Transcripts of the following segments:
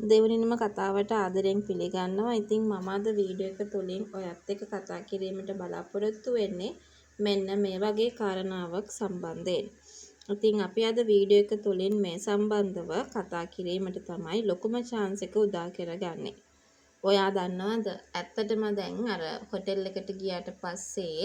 දෙවනින්ම කතාවට ආදරයෙන් පිළිගන්නවා. ඉතින් මම අද වීඩියෝ එක තුලින් ඔයත් එක්ක කතා කිරීමට බලාපොරොත්තු වෙන්නේ මෙන්න මේ වගේ කාරණාවක් සම්බන්ධයෙන්. ඉතින් අපි අද වීඩියෝ එක තුලින් මේ සම්බන්ධව කතා කිරීමට තමයි ලොකුම chance එක උදා කරගන්නේ. ඔයා දන්නවද? ඇත්තටම දැන් අර හොටෙල් එකට ගියාට පස්සේ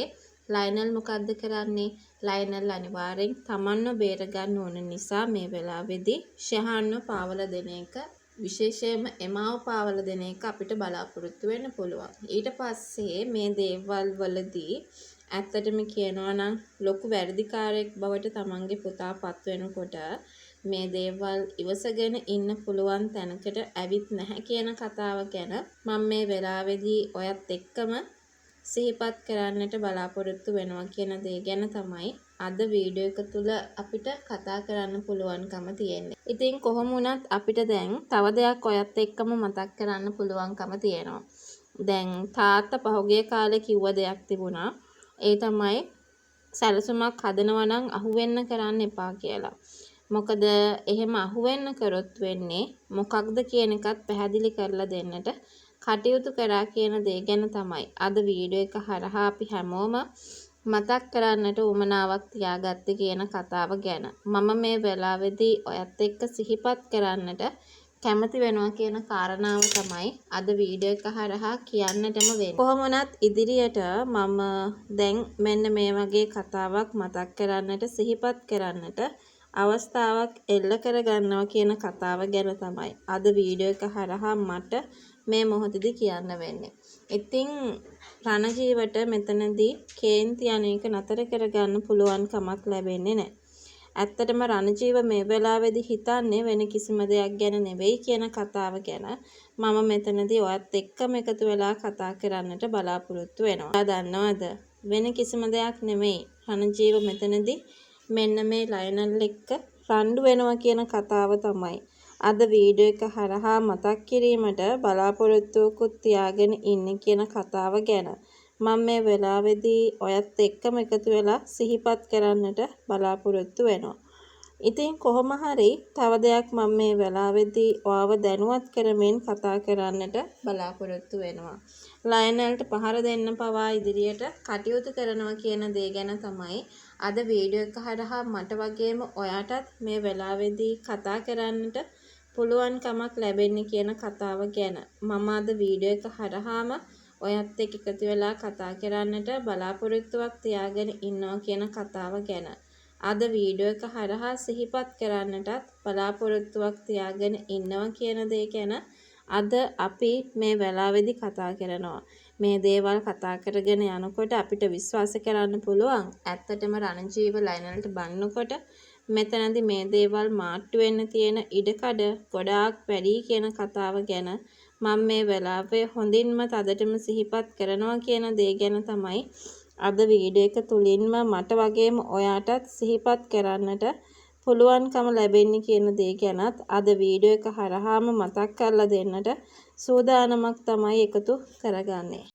ලයනල් මොකද්ද කරන්නේ? ලයනල් අනිවාර්යෙන් තමන්ව බේර ගන්න ඕන නිසා මේ වෙලාවේදී ෂෙහාන්ව පාවල දෙන එක විශේෂයෙන්ම එමාව පාවල දෙන එක අපිට බලාපොරොත්තු වෙන්න පුළුවන්. ඊට පස්සේ මේ දේවල් වලදී ඇත්තටම කියනවා නම් ලොකු වැරදිකාරයෙක් බවට තමන්ගේ පුතා පත් වෙනකොට මේ දේවල් ඉවසගෙන ඉන්න පුළුවන් තැනකට ඇවිත් නැහැ කියන කතාව ගැන මම මේ වෙලාවේදී ඔයත් එක්කම සිහිපත් කරන්නට බලාපොරොත්තු වෙනවා කියන දේ ගැන තමයි අද වීඩියෝ එක තුල අපිට කතා කරන්න පුළුවන්කම තියෙන්නේ. ඉතින් කොහොම වුණත් අපිට දැන් තව දෙයක් ඔයත් එක්කම මතක් කරන්න පුළුවන්කම තියෙනවා. දැන් තාත්තා පහුගිය කාලේ කිව්ව දෙයක් තිබුණා. ඒ තමයි සැලසුමක් හදනවා නම් අහුවෙන්න කරන්න එපා කියලා. මොකද එහෙම අහුවෙන්න කරොත් වෙන්නේ මොකක්ද කියන එකත් පැහැදිලි කරලා දෙන්නට කටයුතු කරා කියන දේ ගැන තමයි අද වීඩියෝ එක හරහා අපි හැමෝම මතක් කරන්නට උවමනාවක් තියාගත්තේ කියන කතාව ගැන. මම මේ වෙලාවේදී ඔයත් එක්ක සිහිපත් කරන්නට කැමති වෙනවා කියන කාරණාව තමයි අද වීඩියෝ එක හරහා කියන්නටම වෙන්නේ. කොහොම වුණත් ඉදිරියට මම දැන් මෙන්න මේ වගේ කතාවක් මතක් කරන්නට සිහිපත් කරන්නට අවස්ථාවක් එල්ල කරගන්නවා කියන කතාව ගැන තමයි අද වීඩියෝ එක හරහා මට මේ මොහොතේදී කියන්න වෙන්නේ. ඉතින් රණජීවට මෙතනදී කේන්ති අනේක නතර කරගන්න පුළුවන් කමක් ලැබෙන්නේ නැහැ. ඇත්තටම රණජීව මේ වෙලාවේදී හිතන්නේ වෙන කිසිම දෙයක් ගැන නෙවෙයි කියන කතාව ගැන මම මෙතනදී ඔයත් එක්කම එකතු වෙලා කතා කරන්නට බලාපොරොත්තු වෙනවා. ඔයා දන්නවද? වෙන කිසිම දෙයක් නෙමෙයි. රණජීව මෙතනදී මෙන්න මේ ලයනල් එක්ක රණ්ඩු වෙනවා කියන කතාව තමයි අද වීඩියෝ එක හරහා මතක් කිරීමට බලාපොරොත්තුවකුත් තියාගෙන ඉන්නේ කියන කතාව ගැන මම මේ වෙලාවේදී ඔයත් එක්කම එකතු වෙලා සිහිපත් කරන්නට බලාපොරොත්තු වෙනවා. ඉතින් කොහොම හරි තව දෙයක් මම මේ වෙලාවේදී ඔයාව දැනුවත් කරමින් කතා කරන්නට බලාපොරොත්තු වෙනවා. ලයනල්ට පහර දෙන්න පවා ඉදිරියට කටයුතු කරනවා කියන දේ ගැන තමයි අද වීඩියෝ එක හරහා මට වගේම ඔයාටත් මේ වෙලාවේදී කතා කරන්නට පුළුවන් කමක් ලැබෙන්නේ කියන කතාව ගැන මම අද වීඩියෝ එක හරහාම ඔයත් එක්ක එකතු වෙලා කතා කරන්නට බලාපොරොත්තුවක් තියාගෙන ඉන්නවා කියන කතාව ගැන අද වීඩියෝ එක හරහා සිහිපත් කරන්නටත් බලාපොරොත්තුවක් තියාගෙන ඉන්නවා කියන දේ ගැන අද අපි මේ වෙලාවේදී කතා කරනවා. මේ දේවල් කතා කරගෙන යනකොට අපිට විශ්වාස කරන්න පුළුවන් ඇත්තටම රණජීව ලයනල්ට බannකොට මෙතනදී මේ දේවල් මාට්ටු වෙන්න තියෙන ඉඩකඩ ගොඩාක් වැඩි කියන කතාව ගැන මම මේ වෙලාවේ හොඳින්ම තදටම සිහිපත් කරනවා කියන දේ ගැන තමයි අද වීඩියෝ එක තුලින්ම මට වගේම ඔයාටත් සිහිපත් කරන්නට පුළුවන්කම ලැබෙන්නේ කියන දේ ගැනත් අද වීඩියෝ එක හරහාම මතක් කරලා දෙන්නට සූදානමක් තමයි එකතු කරගන්නේ.